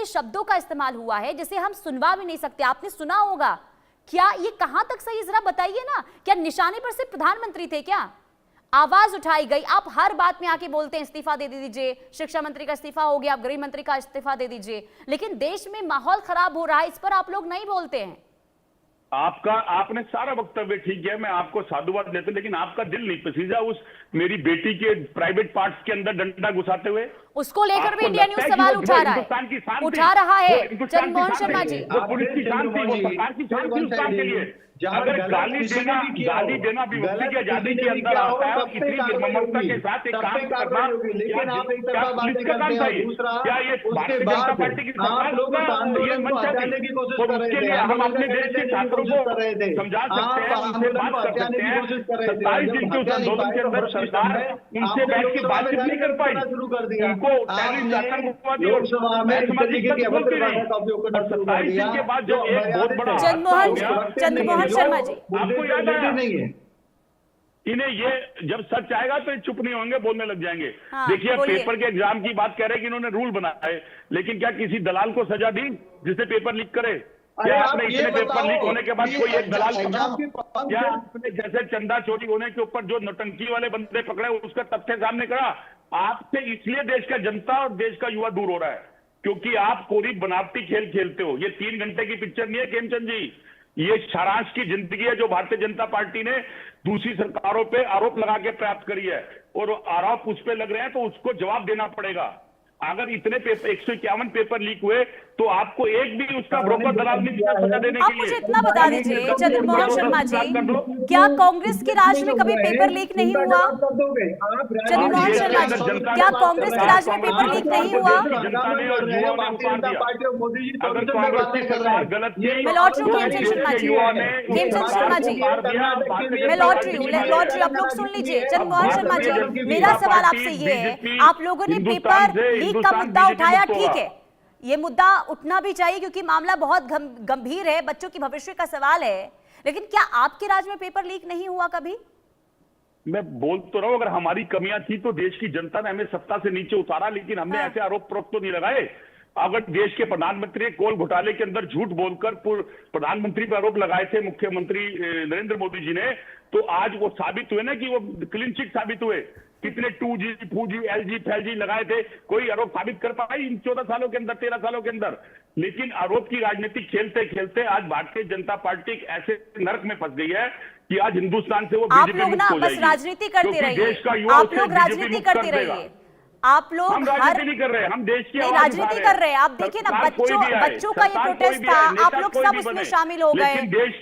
से शब्दों का इस्तेमाल हुआ है जिसे हम सुनवा भी नहीं सकते। आपने सुना होगा, क्या ये कहां तक सही, जरा बताइए ना। क्या निशाने पर सिर्फ प्रधानमंत्री थे क्या? आवाज उठाई गई, आप हर बात में आके बोलते हैं इस्तीफा दे दीजिए, शिक्षा मंत्री का इस्तीफा हो गया, अब गृह मंत्री का इस्तीफा दे दीजिए, लेकिन देश में माहौल खराब हो रहा है, इस पर आप लोग नहीं बोलते हैं। आपने सारा वक्तव्य ठीक है, मैं आपको साधुवाद देता हूं, लेकिन आपका दिल नहीं पसीजा उस मेरी बेटी के प्राइवेट पार्ट्स के अंदर डंडा घुसाते हुए। उसको लेकर भी इंडिया न्यूज सवाल उठा रहा है जगमोहन शर्मा जी। पुलिस की शांति, वो सरकार की शांति उस काम के लिए। अगर गाली देना भी मुक्ति की आजादी के अंदर आता है, इतनी निर्ममता के साथ एक काम करना, लेकिन आप एक तरफा बात करते हैं, दूसरा क्या ये भारतीय जनता पार्टी की सरकार होगा? ये मंच है, उसके लिए हम अपने देश के छात्रों को समझा सकते हैं, उनसे बात कर सकते हैं। 27 दिन के उस आंदोलन के अंदर सरकार उनसे बैठ के बातचीत नहीं कर पाई, उनको टेररिस्ट आतंकवादी और सामाजिक बोलती रही। 27 दिन के बाद जब एक बहुत बड़ा जगमोहन शर्मा जी, आपको याद नहीं है, इन्हें ये जब सच आएगा तो चुप नहीं होंगे, बोलने लग जाएंगे। हाँ, देखिए, पेपर के एग्जाम की बात कह रहे हैं कि इन्होंने रूल बनाए, लेकिन क्या किसी दलाल को सजा दी जिससे पेपर लीक करे? क्या आपने इतने पेपर लीक होने के बाद कोई एक दलाल क्या आपने जैसे चंदा चोरी होने के ऊपर जो नौटंकी वाले बंदे पकड़े उसका तथ्य सामने करा? आपसे इसलिए देश का जनता और देश का युवा दूर हो रहा है, क्योंकि आप कोई बनावटी खेल खेलते हो। ये 3 घंटे की पिक्चर नहीं है खेमचंद जी, ये सारांश की जिंदगी है जो भारतीय जनता पार्टी ने दूसरी सरकारों पे आरोप लगा के प्राप्त करी है, और आरोप उस पे लग रहे हैं तो उसको जवाब देना पड़ेगा। अगर इतने 151 पेपर लीक हुए तो आपको एक भी उसका ब्रोकर दलाल नहीं दिया सजा देने के लिए। आप मुझे इतना बता दीजिए जगमोहन शर्मा जी, क्या कांग्रेस के राज में कभी पेपर लीक नहीं हुआ? जगमोहन शर्मा जी, क्या कांग्रेस के राज में पेपर लीक नहीं हुआ? मैं लौट रही हूँ खेमचंद शर्मा जी, खेमचंद शर्मा जी, मैं लौट रही हूँ, आप लोग सुन लीजिए। जगमोहन शर्मा जी, मेरा सवाल आपसे ये है, आप लोगों ने पेपर लीक का मुद्दा उठाया, ठीक है, ये मुद्दा उठना भी चाहिए क्योंकि मामला बहुत गंभीर है, बच्चों की भविष्य का सवाल है, लेकिन क्या आपके राज्य में पेपर लीक नहीं हुआ कभी? मैं बोल तो रहा हूं, अगर हमारी कमियां थी तो देश की जनता ने हमें सत्ता से नीचे उतारा, लेकिन हमने ऐसे आरोप प्रत्यारोप तो नहीं लगाए। अगर देश के प्रधानमंत्री कोल घोटाले के अंदर झूठ बोलकर प्रधानमंत्री पर आरोप लगाए थे मुख्यमंत्री नरेंद्र मोदी जी ने, तो आज वो साबित हुए ना कि वो क्लीन चिट साबित हुए। कितने 2G, 4G, LG, 5G लगाए थे, कोई आरोप साबित कर पाई इन 14 सालों के अंदर, 13 सालों के अंदर? लेकिन आरोप की राजनीति खेलते खेलते आज भारतीय जनता पार्टी ऐसे नर्क में फंस गई है कि आज हिंदुस्तान से वो बीजेपी मुक्त हो जाएगी। बस राजनीति करते रहिए, देश का युवा आप लोग राजनीति करते रहिए, आप लोग हम राजनीति नहीं कर रहे हैं, हम देश की राजनीति कर रहे हैं। आप देखिए ना, बच्चों का ये प्रोटेस्ट था, आप लोग सब उसमें शामिल हो गए,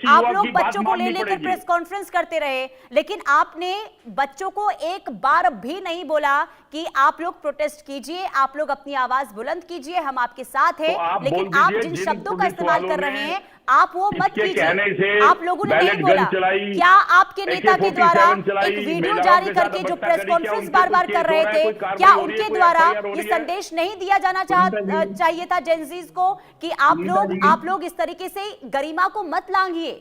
आप लोग बच्चों को ले लेकर प्रेस कॉन्फ्रेंस करते रहे, लेकिन आपने बच्चों को एक बार भी नहीं बोला कि आप लोग प्रोटेस्ट कीजिए, आप लोग अपनी आवाज बुलंद कीजिए, हम आपके साथ हैं, लेकिन आप जिन शब्दों का इस्तेमाल कर रहे हैं आप वो मत कीजिए। आप लोगों ने नहीं बोला, क्या आपके नेता के द्वारा एक वीडियो जारी करके जो प्रेस कॉन्फ्रेंस बार बार कर रहे थे, क्या उनके द्वारा ये संदेश नहीं दिया जाना चाहिए था जेनजीज को कि आप लोग इस तरीके से गरिमा को मत लांघिए,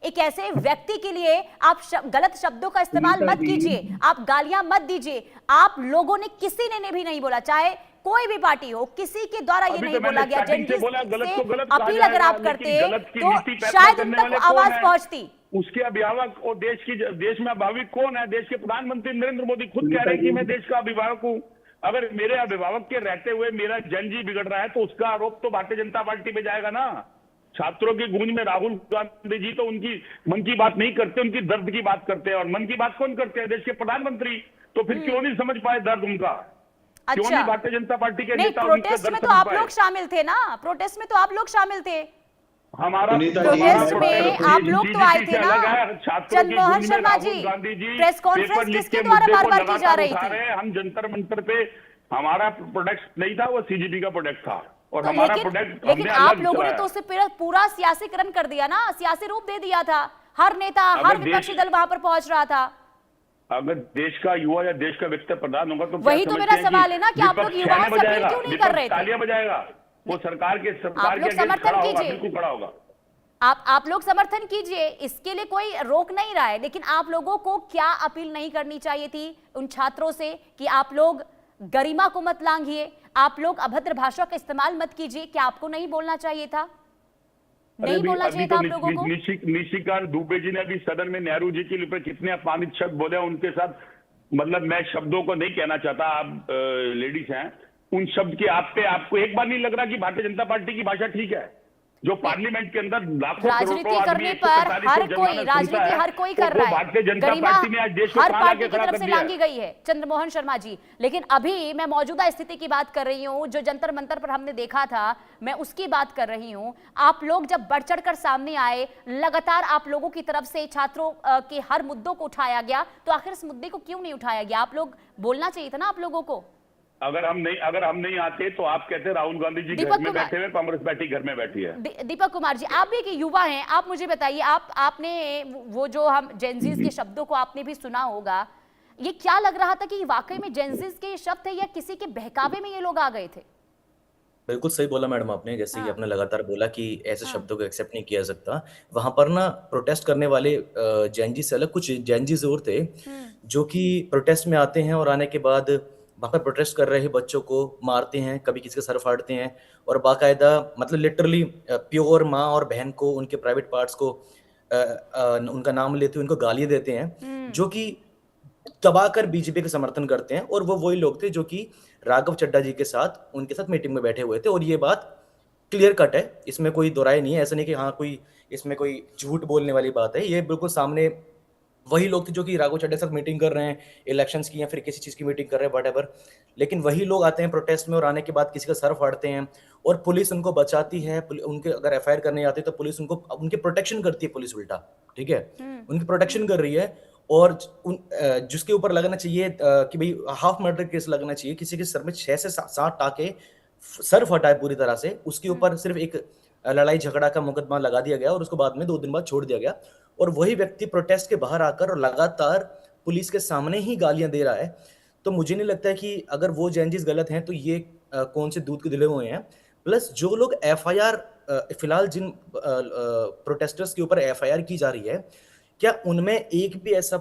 एक ऐसे व्यक्ति के लिए आप गलत शब्दों का इस्तेमाल मत कीजिए, आप गालियां मत दीजिए। आप लोगों ने किसी ने भी नहीं बोला, चाहे कोई भी पार्टी हो, किसी के द्वारा ये नहीं बोला गया। जेनजीज से अपील अगर आप करते तो शायद उन तक आवाज पहुंचती। उसके अभिभावक और देश में अभिभावक कौन है? देश के प्रधानमंत्री नरेंद्र मोदी खुद कह रहे हैं कि मैं देश का अभिभावक हूं। अगर मेरे अभिभावक के रहते हुए मेरा जनजी बिगड़ रहा है तो उसका आरोप तो भारतीय जनता पार्टी पे जाएगा ना। छात्रों की गूंज में राहुल गांधी जी तो उनकी मन की बात नहीं करते, उनकी दर्द की बात करते हैं, और मन की बात कौन करते हैं? देश के प्रधानमंत्री। तो फिर क्यों नहीं समझ पाए दर्द उनका? क्यों नहीं भारतीय जनता पार्टी के नेता? प्रोटेस्ट में तो आप लोग शामिल थे ना, प्रोटेस्ट में तो आप लोग शामिल थे, हमारा प्रोटेस्ट में आप लोग तो आए थे ना। जगमोहन शर्मा जी, प्रेस कॉन्फ्रेंस किसके द्वारा बार बार की जा रही थी? हम जंतर मंतर पे, हमारा प्रोडक्ट नहीं था, वो सीजीपी का प्रोडक्ट था, और हमारा प्रोडक्ट। लेकिन आप लोगों ने तो उसे पूरा सियासीकरण कर दिया ना, सियासी रूप दे दिया था, हर नेता, हर विपक्षी दल वहां पर पहुंच रहा था। अगर देश का युवा या देश का व्यक्ति प्रधान होगा तो वही तो मेरा सवाल है ना कि आप लोग युवाओं से अपील क्यों नहीं कर रहे थे? तालियां बजाएगा वो सरकार के समर्थन कीजिए, बिल्कुल खड़ा होगा। आप लोग समर्थन कीजिए, इसके लिए कोई रोक नहीं रहा है, लेकिन आप लोगों को क्या अपील नहीं करनी चाहिए थी उन छात्रों से कि आप लोग गरिमा को मत लांघिए, आप लोग अभद्र भाषा का इस्तेमाल मत कीजिए। क्या आपको नहीं बोलना चाहिए था? नहीं बोलना चाहिए था आप लोगों को? निशिकांत दुबे जी ने अभी सदन में नेहरू जी के ऊपर कितने अपमानित शब्द बोले, उनके साथ मतलब मैं शब्दों को नहीं कहना चाहता, आप लेडीज हैं, उन शब्द के आपको एक बार नहीं लग रहा कि भारतीय जनता पार्टी की भाषा ठीक है? जो पार्लियामेंट के अंदर लाखों राजनीति करने पर हर कोई राजनीति हर कोई कर रहा है, भारतीय जनता गरिमा पार्टी ने आज देश को हर कहाँ पार्टी लाके की खड़ा तरफ कर से दिया लांगी गई है चंद्रमोहन शर्मा जी। लेकिन अभी मैं मौजूदा स्थिति की बात कर रही हूँ, जो जंतर मंतर पर हमने देखा था, मैं उसकी बात कर रही हूँ। आप लोग जब बढ़ चढ़ कर सामने आए, लगातार आप लोगों की तरफ से छात्रों के हर मुद्दों को उठाया गया, तो आखिर इस मुद्दे को क्यों नहीं उठाया गया? आप लोग बोलना चाहिए था ना आप लोगों को। अगर हम नहीं आते तो आप कहते राहुल गांधी जी घर में बैठे हुए, कांग्रेस पार्टी घर में बैठी है। दीपक कुमार जी, आप भी एक युवा हैं, आप मुझे बताइए, आपने वो जो हम जेनजीज के शब्दों को आपने भी सुना होगा, ये क्या लग रहा था कि वाकई में जेनजीज के शब्द थे या किसी के बहकावे में ये लोग आ गए थे? बिल्कुल सही बोला मैडम आपने, जैसे कि आपने लगातार बोला कि ऐसे शब्दों को एक्सेप्ट नहीं किया सकता। वहां पर ना प्रोटेस्ट करने वाले जैनजी से अलग कुछ जैनजीज और थे जो कि प्रोटेस्ट में आते हैं और आने के बाद वहां पर प्रोटेस्ट कर रहे बच्चों को मारते हैं, कभी किसी का सर फाड़ते हैं और बाकायदा मतलब लिटरली प्योर माँ और बहन को, उनके प्राइवेट पार्ट्स को उनका नाम लेते हुए उनको गालियां देते हैं, जो कि दबाकर बीजेपी का समर्थन करते हैं। और वो वही लोग थे जो कि राघव चड्ढा जी के साथ उनके साथ मीटिंग में बैठे हुए थे। और ये बात क्लियर कट है, इसमें कोई दो राय नहीं है। ऐसा नहीं कि हाँ कोई इसमें कोई झूठ बोलने वाली बात है, ये बिल्कुल सामने वही लोग थे जो कि राघव चड्ढा के साथ मीटिंग कर रहे हैं, इलेक्शंस की या फिर किसी चीज की मीटिंग कर रहे हैं, व्हाटएवर। लेकिन वही लोग आते हैं प्रोटेस्ट में और आने के बाद किसी का सर फाड़ते हैं और पुलिस उनको बचाती है। उनके अगर एफआईआर करने आते तो पुलिस उनको उनकी प्रोटेक्शन करती है, पुलिस उल्टा, ठीक है, उनकी प्रोटेक्शन कर रही है। और जिसके ऊपर लगना चाहिए कि भाई हाफ मर्डर केस लगना चाहिए, किसी के सर में 6 से 7 टाके, सर फटा है पूरी तरह से, उसके ऊपर सिर्फ एक लड़ाई झगड़ा का मुकदमा लगा दिया गया और उसको बाद में 2 दिन बाद छोड़ दिया गया। और वही व्यक्ति प्रोटेस्ट के बाहर आकर और लगातार पुलिस के सामने ही गालियां दे रहा है। तो मुझे नहीं लगता है कि अगर वो जैनजीज गलत हैं तो ये कौन से दूध के धुले हुए हैं। प्लस जो लोग एफआईआर फिलहाल जिन प्रोटेस्टर्स के ऊपर एफआईआर की जा रही है, क्या उनमें एक भी ऐसा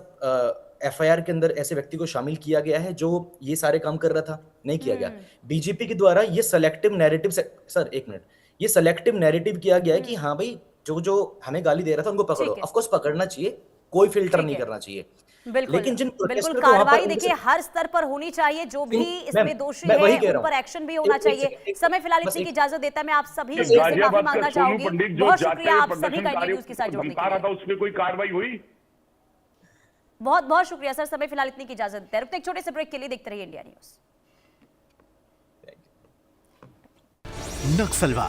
एफआईआर के अंदर ऐसे व्यक्ति को शामिल किया गया है जो ये सारे काम कर रहा था? नहीं किया गया। बीजेपी के द्वारा ये सेलेक्टिव नैरेटिव, सर एक मिनट, ये सेलेक्टिव नैरेटिव किया गया है कि हाँ भाई जो हमें गाली दे रहा था उनको पकड़ो। ऑफ कोर्स पकड़ना चाहिए, कोई फिल्टर नहीं करना चाहिए। बिल्कुल, लेकिन जिन बिल्कुल कार्रवाई देखिए हर स्तर पर होनी चाहिए, जो भी इसमें दोषी है उन पर एक्शन भी होना चाहिए। समय फिलहाल इतनी की इजाजत देता है, मैं आप सभी से माफी मांगना चाहूंगी। बहुत शुक्रिया आप सभी का इंडिया न्यूज के साथ जुड़ने के लिए। उसमें कोई कार्रवाई हुई? बहुत बहुत शुक्रिया सर, समय फिलहाल इतनी की इजाजत देता है। रुकते एक छोटे से ब्रेक के लिए, देखते रहिए इंडिया न्यूज। नक्सलवाद